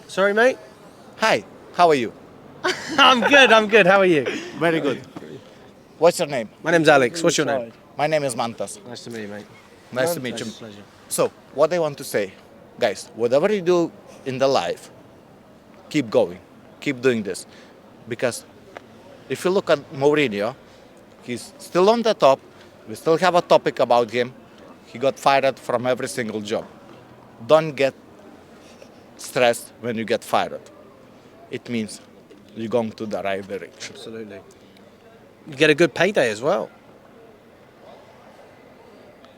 Sorry, mate? Hi, how are you? I'm good. How are you? Very good. What's your name? My name's Alex. What's your name? My name is Mantas. Nice to meet you, mate. Nice to meet you. Pleasure. So, what I want to say, guys, whatever you do in the life, keep going, keep doing this. Because if you look at Mourinho, he's still on the top. We still have a topic about him. He got fired from every single job. Don't get stressed when you get fired. It means you're going to the right direction. Absolutely. You get a good payday as well.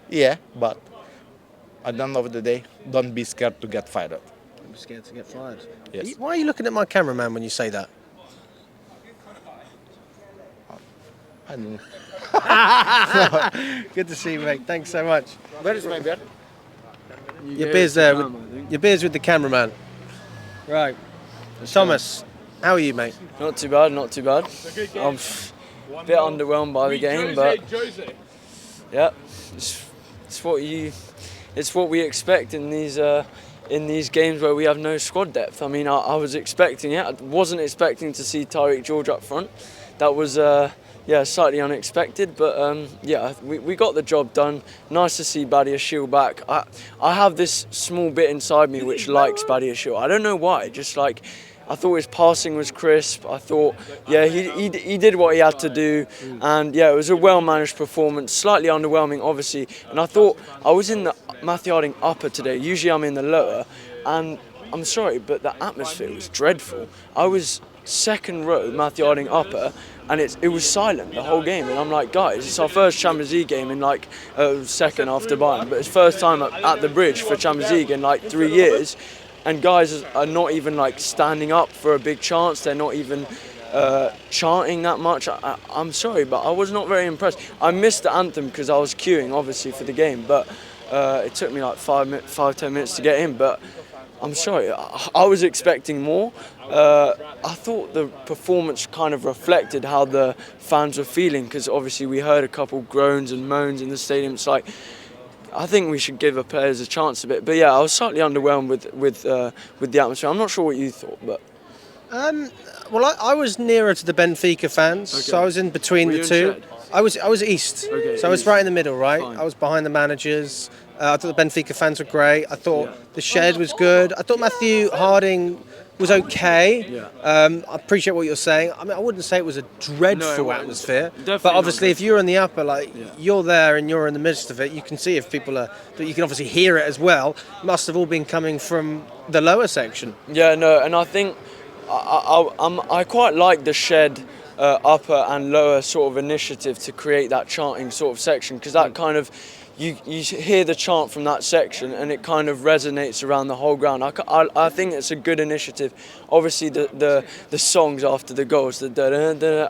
Yeah, but at the end of the day, don't be scared to get fired. I'm scared to get fired. Yes. Why are you looking at my cameraman when you say that? I don't know. Good to see you, mate. Thanks so much. Where is my beer? Your beer's there. Your beer's with the cameraman. Right. Thomas, how are you, mate? Not too bad, not too bad. I'm a bit underwhelmed by the game, but yeah, it's what we expect in these games where we have no squad depth. I mean, I was expecting it. I wasn't expecting to see Tyreek George up front. That was slightly unexpected, but we got the job done. Nice to see Badiashile back. I have this small bit inside me which likes Badiashile. I don't know why. Just like, I thought his passing was crisp. I thought, he did what he had to do, and it was a well-managed performance. Slightly underwhelming, obviously. And I thought I was in the Matthew Harding upper today. Usually I'm in the lower, and I'm sorry, but the atmosphere was dreadful. I was second row Matthew Harding upper, and it was silent the whole game. And I'm like, guys, it's our first Champions League game in second after Bayern, but it's first time at the Bridge for Champions League in 3 years. And guys are not even standing up for a big chance. They're not even chanting that much. I'm sorry, but I was not very impressed. I missed the anthem because I was queuing, obviously, for the game. But it took me 5-10 minutes to get in. But I'm sorry, I was expecting more. I thought the performance kind of reflected how the fans were feeling, because obviously we heard a couple groans and moans in the stadium. It's like, I think we should give the players a chance a bit. But I was slightly underwhelmed with the atmosphere. I'm not sure what you thought, but I was nearer to the Benfica fans, so I was in between the two. I was east, Okay, so I was east. right in the middle, right? Fine. I was behind the managers. I thought the Benfica fans were great. I thought the shed was good. I thought Matthew Harding was okay. Yeah. I appreciate what you're saying. I mean, I wouldn't say it was a dreadful atmosphere, but obviously, if you're in the upper, you're there and you're in the midst of it, you can see if people are. But you can obviously hear it as well. Must have all been coming from the lower section. Yeah, no, and I think I quite like the shed upper and lower sort of initiative to create that chanting sort of section, because that kind of, you hear the chant from that section and it kind of resonates around the whole ground. I think it's a good initiative. Obviously the songs after the goals, the da-da-da-da,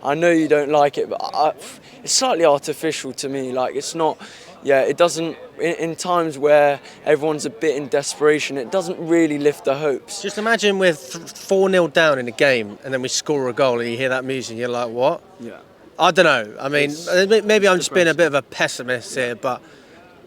I know you don't like it, but it's slightly artificial to me. It's not, it doesn't, in times where everyone's a bit in desperation, it doesn't really lift the hopes. Just imagine we're 4-0 down in a game and then we score a goal and you hear that music and you're like, what? Yeah. I don't know. I mean, maybe I'm just being a bit of a pessimist here, but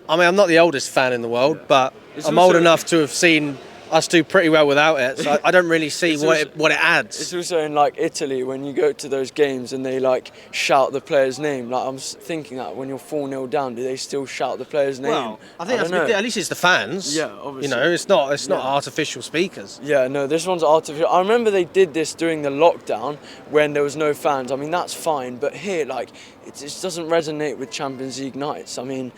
I mean, I'm not the oldest fan in the world, but I'm old enough to have seen us do pretty well without it, so I don't really see what it adds. It's also in Italy, when you go to those games and they shout the player's name. I'm thinking that when you're 4-0 down, do they still shout the player's name? Well, I think at least it's the fans. Yeah, obviously. It's not artificial speakers. Yeah, no, this one's artificial. I remember they did this during the lockdown when there was no fans. I mean, that's fine, but here, it just doesn't resonate with Champions League nights. I mean,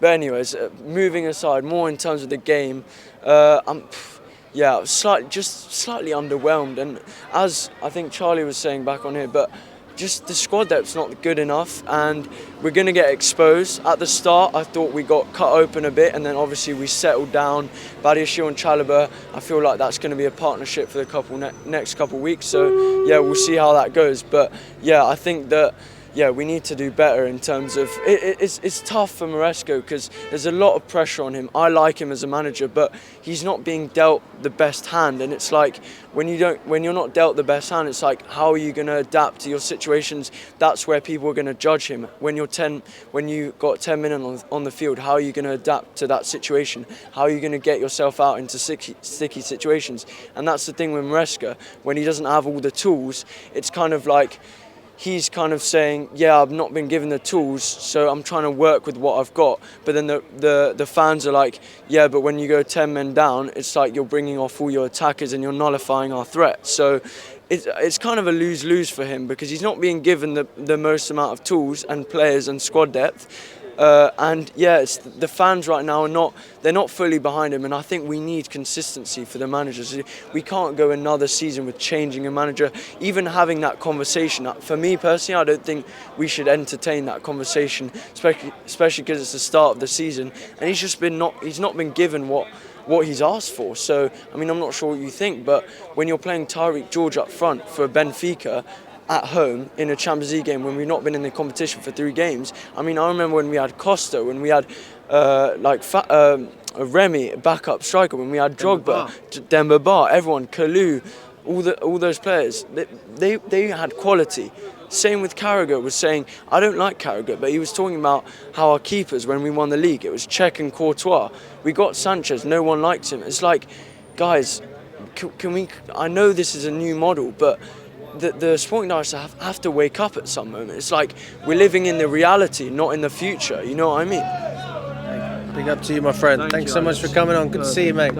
but anyways, moving aside, more in terms of the game, I'm slightly underwhelmed, and as I think Charlie was saying back on here, but just the squad depth's not good enough, and we're going to get exposed. At the start, I thought we got cut open a bit, and then obviously we settled down. Badiashile and Chalobah, I feel like that's going to be a partnership for the next couple weeks, so we'll see how that goes. But I think that yeah, we need to do better in terms of it's tough for Maresco because there's a lot of pressure on him. I like him as a manager, but he's not being dealt the best hand, and it's like when you're not dealt the best hand, it's like how are you going to adapt to your situations? That's where people are going to judge him. When you got 10 minutes on the field, how are you going to adapt to that situation? How are you going to get yourself out into sticky situations? And that's the thing with Maresca. When he doesn't have all the tools, it's kind of like he's kind of saying, yeah, I've not been given the tools, so I'm trying to work with what I've got. But then the fans are like, yeah, but when you go 10 men down, it's like you're bringing off all your attackers and you're nullifying our threat. So it's kind of a lose-lose for him because he's not being given the most amount of tools and players and squad depth. And yeah, the fans right now they're not fully behind him, and I think we need consistency for the managers. We can't go another season with changing a manager, even having that conversation. For me personally, I don't think we should entertain that conversation, especially because it's the start of the season, and he's not been given what he's asked for. So I mean, I'm not sure what you think, but when you're playing Tariq George up front for Benfica at home in a Champions League game when we've not been in the competition for 3 games. I mean, I remember when we had Costa, when we had Remy, backup striker, when we had Drogba, Demba Ba, everyone, Kalou, all those players, they had quality. Same with Carragher was saying, I don't like Carragher, but he was talking about how our keepers, when we won the league, it was Cech and Courtois. We got Sanchez, no one liked him. It's like, guys, can we, I know this is a new model, but the sporting directors have to wake up at some moment. It's like we're living in the reality, not in the future. You know what I mean? Big up to you, my friend. Thanks so much for coming on. Good to see you, mate.